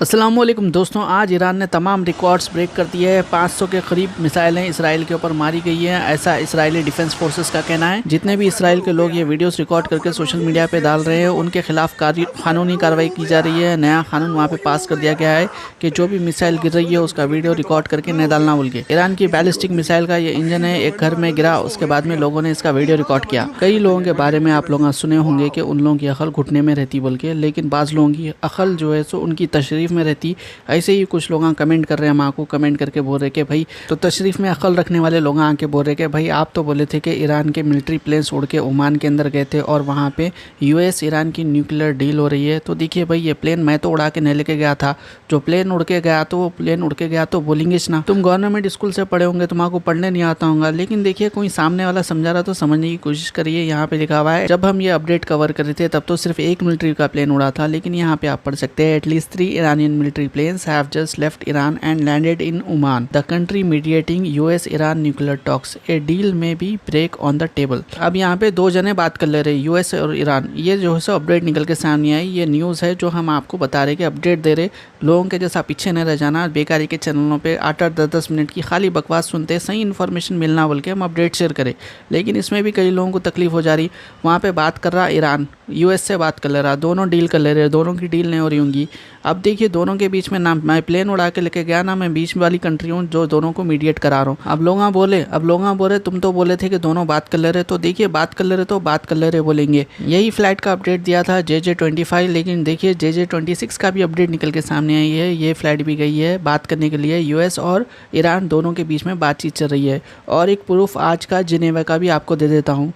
अस्सलामुअलैकुम दोस्तों, आज ईरान ने तमाम रिकॉर्ड्स ब्रेक कर दिए हैं। 500 के करीब मिसाइलें इसराइल के ऊपर मारी गई हैं, ऐसा इसराइली डिफेंस फोर्सेस का कहना है। जितने भी इसराइल के लोग ये वीडियोस रिकॉर्ड करके सोशल मीडिया पे डाल रहे हैं, उनके खिलाफ कानूनी कार्रवाई की जा रही है। नया कानून वहाँ पे पास कर दिया गया है कि जो भी मिसाइल गिर रही है उसका वीडियो रिकॉर्ड करके नहीं डालना बोल के। ईरान की बैलिस्टिक मिसाइल का ये इंजन है, एक घर में गिरा, उसके बाद में लोगों ने इसका वीडियो रिकॉर्ड किया। कई लोगों के बारे में आप लोग सुने होंगे कि उन लोगों की अकल घुटने में रहती बोल के, लेकिन बाज़ लोगों की अकल जो है सो उनकी तशरीफ़ में रहती। ऐसे ही कुछ लोग कमेंट कर रहे हैं, माँ को कमेंट करके बोल रहे कि भाई, तो तशरीफ़ में अकल रखने वाले लोग आके बोल रहे कि भाई आप तो बोले थे कि ईरान के मिलिट्री प्लेन्स उड़ के ओमान के अंदर गए थे और वहाँ पे यूएस ईरान की न्यूक्लियर डील हो रही है। तो देखिए भाई, ये प्लेन मैं तो उड़ा के नहीं लेके गया था, जो प्लेन उड़ के गया तो वो प्लेन उड़ के गया तो बोलेंगे ना, तुम गवर्नमेंट स्कूल से पढ़े होंगे, तुम्हारा पढ़ने नहीं आता होगा। लेकिन देखिए, कोई सामने वाला समझा रहा तो समझने की कोशिश करिए। यहाँ पे लिखा हुआ है, जब हम ये अपडेट कवर कर रहे थे तब तो सिर्फ एक मिलिट्री का प्लेन उड़ा था, लेकिन यहाँ पे आप पढ़ सकते हैं, at least 3 Iranian military planes have just left Iran and landed in Oman. The country mediating US-Iran nuclear talks. A deal may be break on the table. अब यहाँ पे दो जने बात कर ले रहे, यूएस और ईरान। ये जो है सो अपडेट निकल के सामने आई, ये न्यूज़ है जो हम आपको बता रहे कि अपडेट दे रहे। लोगों के जैसा पीछे नहीं रह जाना, बेकारी के चैनलों पे 8-8 10-10 मिनट की खाली बकवास सुनते, सही इन्फॉर्मेशन मिलना बोल के हम अपडेट शेयर करें। लेकिन इसमें भी कई लोगों को तकलीफ हो जा रही। वहाँ पे बात कर रहा ईरान, यूएस से बात कर ले रहा, दोनों डील कर ले रहे, दोनों की डील नहीं हो रही होंगी। अब देखिए, दोनों के बीच में ना मैं प्लेन उड़ा के लेके गया, ना मैं बीच वाली कंट्री हूँ जो दोनों को मीडिएट करा रहा हूँ। अब लोग बोले तुम तो बोले थे कि दोनों बात कर ले रहे, तो देखिए बात कर ले रहे तो बात कर ले रहे बोलेंगे। यही फ्लाइट का अपडेट दिया था JJ-25, लेकिन देखिए JJ-26 का भी अपडेट निकल के सामने आई है। ये फ्लाइट भी गई है बात करने के लिए। यूएस और ईरान दोनों के बीच में बातचीत चल रही है। और एक प्रूफ आज का जिनेवा का भी आपको दे देता हूँ।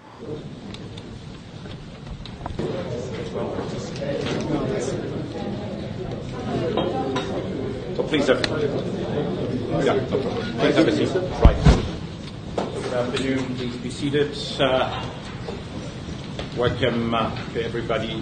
Please have, yeah, please have a seat. Right. Good afternoon. Please be seated. Welcome to everybody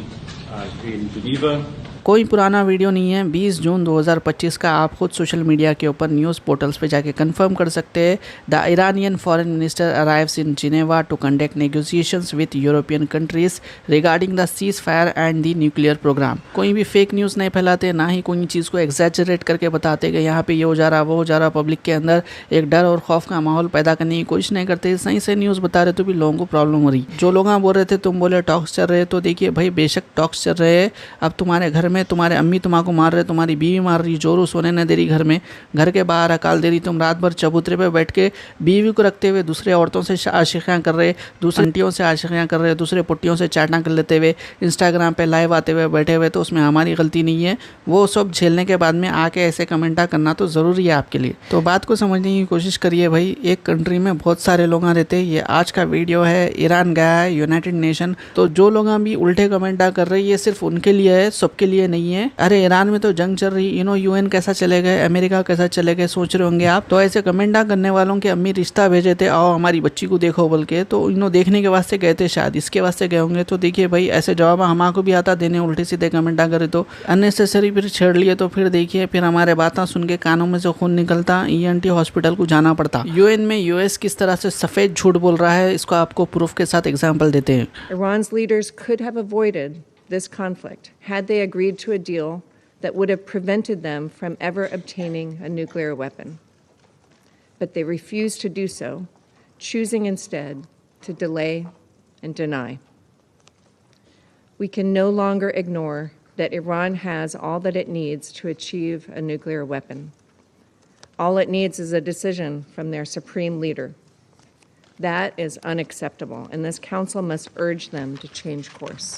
here in Geneva. कोई पुराना वीडियो नहीं है, 20 जून 2025 का। आप खुद सोशल मीडिया के ऊपर न्यूज़ पोर्टल्स पे जाके कंफर्म कर सकते हैं। The Iranian foreign minister arrives in Geneva to conduct negotiations with European countries regarding the ceasefire and the nuclear programme. कोई भी फेक न्यूज़ नहीं फैलाते, ना ही कोई चीज़ को एग्जैजरेट करके बताते कि यहाँ पे ये हो जा रहा वो हो जा रहा। पब्लिक के अंदर एक डर और खौफ का माहौल पैदा करने की कोशिश नहीं करते। सही से न्यूज़ बता रहे तो भी लोगों को प्रॉब्लम हो रही। जो लोग बोल रहे थे तुम बोले टॉक्स चल रहे, तो देखिए भाई, बेशक टॉक्स चल रहे हैं। अब तुम्हारे घर में तुम्हारे अम्मी तुम्हारे मार रहे, तुम्हारी बीवी मार रही, जोरू सोने न दे रही, घर के बाहर अकाल दे रही। तुम रात भर चबूतरे पे बैठ के बीवी को रखते हुए दूसरे औरतों से आशिकियाँ कर रहे, दूसरी आंटियों से आशिकियाँ कर रहे, दूसरे पुट्टियों से चैटिंग कर लेते हुए, इंस्टाग्राम पे लाइव आते हुए बैठे हुए, तो उसमें हमारी गलती नहीं है। वो सब झेलने के बाद में आके ऐसे कमेंटा करना तो ज़रूरी है आपके लिए। तो बात को समझने की कोशिश करिए भाई। एक कंट्री में बहुत सारे लोग रहते। ये आज का वीडियो है, ईरान गया है यूनाइटेड नेशन, तो जो लोग भी उल्टे कमेंटा कर रहे हैं ये सिर्फ उनके लिए है, सबके लिए नहीं है। अरे ईरान में तो जंग चल रही, यूएन कैसा चले गए, अमेरिका कैसा चले गए, सोच रहे होंगे आप। तो ऐसे कमेंटा करने वालों के अम्मी रिश्ता भेजे थे, आओ हमारी बच्ची को देखो बोल के, तो देखने के वास्ते गए थे, शायद इसके वास्ते गए होंगे। तो देखिए भाई, ऐसे जवाब हमारे को भी आता देने, उल्टे सीधे कमेंटा करे तो अननेसेसरी फिर छेड़ लिए, तो फिर देखिए फिर हमारे बातें सुन के कानों में से खून निकलता, ENT हॉस्पिटल को जाना पड़ता। यूएन में यूएस किस तरह से सफेद झूठ बोल रहा है, इसको आपको प्रूफ के साथ एग्जाम्पल देते हैं। Iran's leaders could have avoided this conflict had they agreed to a deal that would have prevented them from ever obtaining a nuclear weapon. But they refused to do so, choosing instead to delay and deny. We can no longer ignore that Iran has all that it needs to achieve a nuclear weapon. All it needs is a decision from their supreme leader. That is unacceptable, and this council must urge them to change course.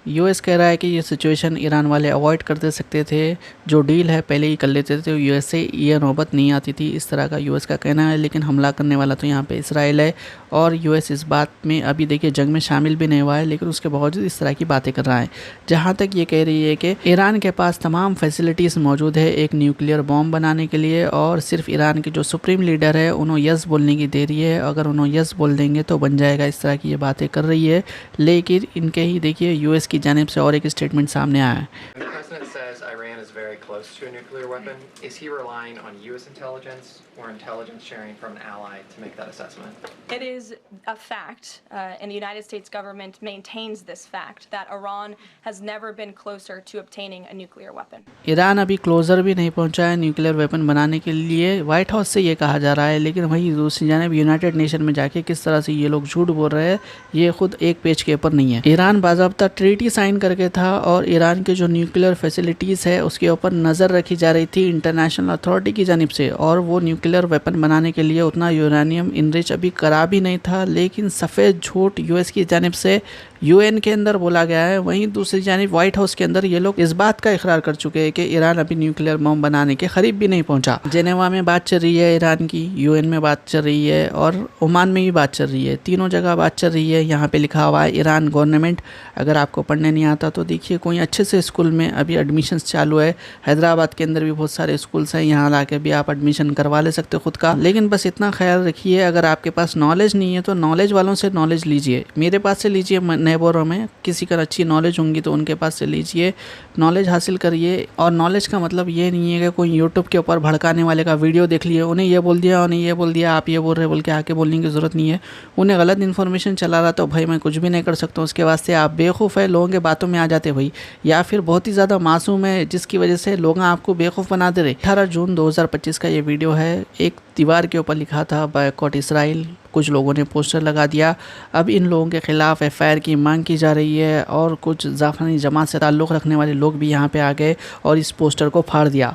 US कह रहा है कि ये situation Iran वाले avoid कर दे सकते थे, जो डील है पहले ही कर लेते थे, यूएस से ये नौबत नहीं आती थी। इस तरह का यूएस का कहना है। लेकिन हमला करने वाला तो यहाँ पे इसराइल है, और यूएस इस बात में अभी देखिए जंग में शामिल भी नहीं हुआ है, लेकिन उसके बावजूद इस तरह की बातें कर रहा है। जहाँ तक ये कह रही है कि ईरान के पास तमाम फैसिलिटीज़ मौजूद है एक न्यूक्लियर बॉम्ब बनाने के लिए, और सिर्फ ईरान के जो सुप्रीम लीडर है उन्होंने यस बोलने की देरी है। अगर उन्होंने यस बोल देंगे तो बन जाएगा, इस तरह की ये बातें कर रही है। लेकिन इनके ही देखिए यूएस की जानिब से और एक स्टेटमेंट सामने आया है। The president says Iran is very close to a nuclear weapon, is he relying on U.S. intelligence or intelligence sharing from an ally to make that assessment? It is a fact, and the United States government maintains this fact, that Iran has never been closer to obtaining a nuclear weapon. Iran अभी closure भी नहीं पहुंचा है nuclear weapon बनाने के लिए, white house से ये कहा जा रहा है, लेकिन वहीं दूसरी जानिब यूनाइटेड नेशन में जाके किस तरह से ये लोग झूठ बोल रहे हैं, ये खुद एक पेज के ऊपर नहीं है। ईरान बाज़ाब्ता ट्रीटी साइन करके था और ईरान के जो न्यूक्लियर फैसिलिटीज़ है उसके ऊपर नज़र रखी जा रही थी इंटरनेशनल अथॉरिटी की जानिब से, और वो न्यूक्लियर वेपन बनाने के लिए उतना यूरेनियम इनरिच अभी करा भी नहीं था, लेकिन सफ़ेद झूठ यूएस की जानिब से यूएन के अंदर बोला गया है। वहीं दूसरी जानिब व्हाइट हाउस के अंदर ये लोग इस बात का इकरार कर चुके हैं कि ईरान अभी न्यूक्लियर बम बनाने के करीब भी नहीं पहुंचा। जेनेवा में बात चल रही है ईरान की, यूएन में बात चल रही है और ओमान में भी बात चल रही है, तीनों जगह बात चल रही है। यहाँ पे लिखा हुआ है ईरान गवर्नमेंट। अगर आपको पढ़ने नहीं आता तो देखिए कोई अच्छे से स्कूल में अभी एडमिशन्स चालू है, हैदराबाद के अंदर भी बहुत सारे स्कूल्स हैं, यहाँ ला के भी आप एडमिशन करवा ले सकते हो खुद का। लेकिन बस इतना ख्याल रखिए, अगर आपके पास नॉलेज नहीं है तो नॉलेज वालों से नॉलेज लीजिए। मेरे पास से लीजिए नेबरों में, किसी का अच्छी नॉलेज होंगी तो उनके पास से लीजिए, नॉलेज हासिल करिए। और नॉलेज का मतलब ये नहीं है कि कोई यूट्यूब के ऊपर भड़काने वाले का वीडियो देख लिए, उन्हें ये बोल दिया, उन्हें ये बोल दिया, आप ये बोल रहे बोल के आके बोलने की ज़रूरत नहीं है। उन्हें गलत इन्फॉर्मेशन चला रहा तो भाई मैं कुछ भी नहीं कर सकता हूँ, उसके वास्ते आप बेवकूफ़ है, लोगों के बातों में आ जाते भाई, या फिर बहुत ही ज़्यादा मासूम है जिसकी वजह से लोग आपको बेवकूफ़ बना दे रहे। 18 जून 2025 का ये वीडियो है। एक दीवार के ऊपर लिखा था बायकॉट इसराइल, कुछ लोगों ने पोस्टर लगा दिया। अब इन लोगों के ख़िलाफ़ एफआईआर की मांग की जा रही है और कुछ जाफरानी जमात से ताल्लुक़ रखने वाले लोग भी यहाँ पे आ गए और इस पोस्टर को फाड़ दिया।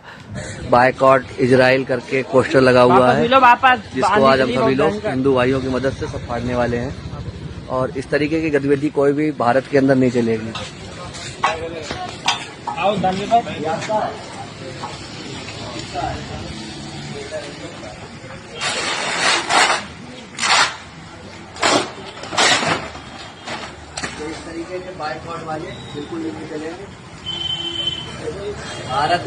बायकॉट इजराइल करके पोस्टर लगा हुआ है, जिसको आज हम सभी लोग हिंदू भाइयों की मदद से सब फाड़ने वाले हैं। और इस तरीके की गतिविधि कोई भी भारत के अंदर नहीं चलेगी। तो इस तरीके के बायकॉट वाले बिल्कुल नहीं चलेंगे। भारत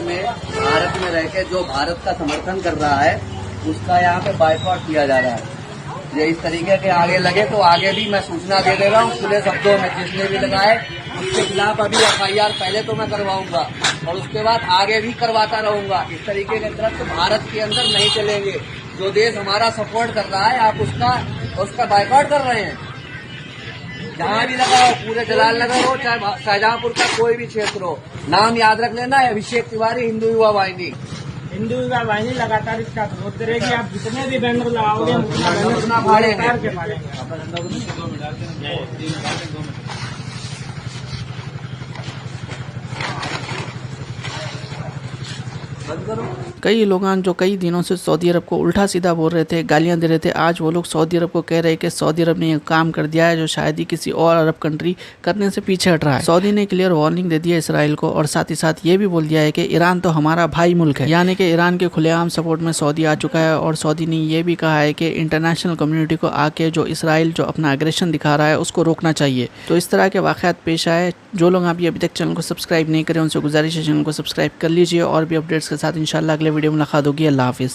में रह के जो भारत का समर्थन कर रहा है उसका यहाँ पे बायकॉट किया जा रहा है। ये इस तरीके के आगे लगे तो आगे भी मैं सूचना दे दे रहा हूँ खुले शब्दों में, जिसने भी लगाए उसके खिलाफ अभी एफआईआर पहले तो मैं करवाऊंगा और उसके बाद आगे भी करवाता रहूंगा। इस तरीके के तरफ भारत के अंदर नहीं चलेंगे। जो देश हमारा सपोर्ट कर रहा है आप उसका बायकॉट कर रहे हैं। जहाँ भी लगा हो, पूरे जलाल नगर हो चाहे शाहजहांपुर का कोई भी क्षेत्र हो, नाम याद रख लेना है अभिषेक तिवारी, हिंदू युवा वाहिनी। हिंदू युवा वाहिनी लगातार इसका विरोध करेगी। आप जितने भी बैनर लगाओगे उतना बैनर फाड़ेंगे। कई लोग जो कई दिनों से सऊदी अरब को उल्टा सीधा बोल रहे थे, गालियां दे रहे थे, आज वो लोग सऊदी अरब को कह रहे हैं कि सऊदी अरब ने ये काम कर दिया है जो शायद ही किसी और अरब कंट्री करने से पीछे हट रहा है। सऊदी ने क्लियर वार्निंग दे दी है इसराइल को और साथ ही साथ ये भी बोल दिया है कि ईरान तो हमारा भाई मुल्क है, यानी कि ईरान के खुलेआम सपोर्ट में सऊदी आ चुका है। और सऊदी ने ये भी कहा है कि इंटरनेशनल कम्युनिटी को आके जो इसराइल जो अपना एग्रेशन दिखा रहा है उसको रोकना चाहिए। तो इस तरह के वाक़यात पेश आए। जो लोग अभी तक चैनल को सब्सक्राइब नहीं करें उनसे गुजारिश है चैनल को सब्सक्राइब कर लीजिए और भी अपडेट्स के साथ इंशाल्लाह अगले वीडियो में मुलाकात होगी। अल्लाह हाफिज़।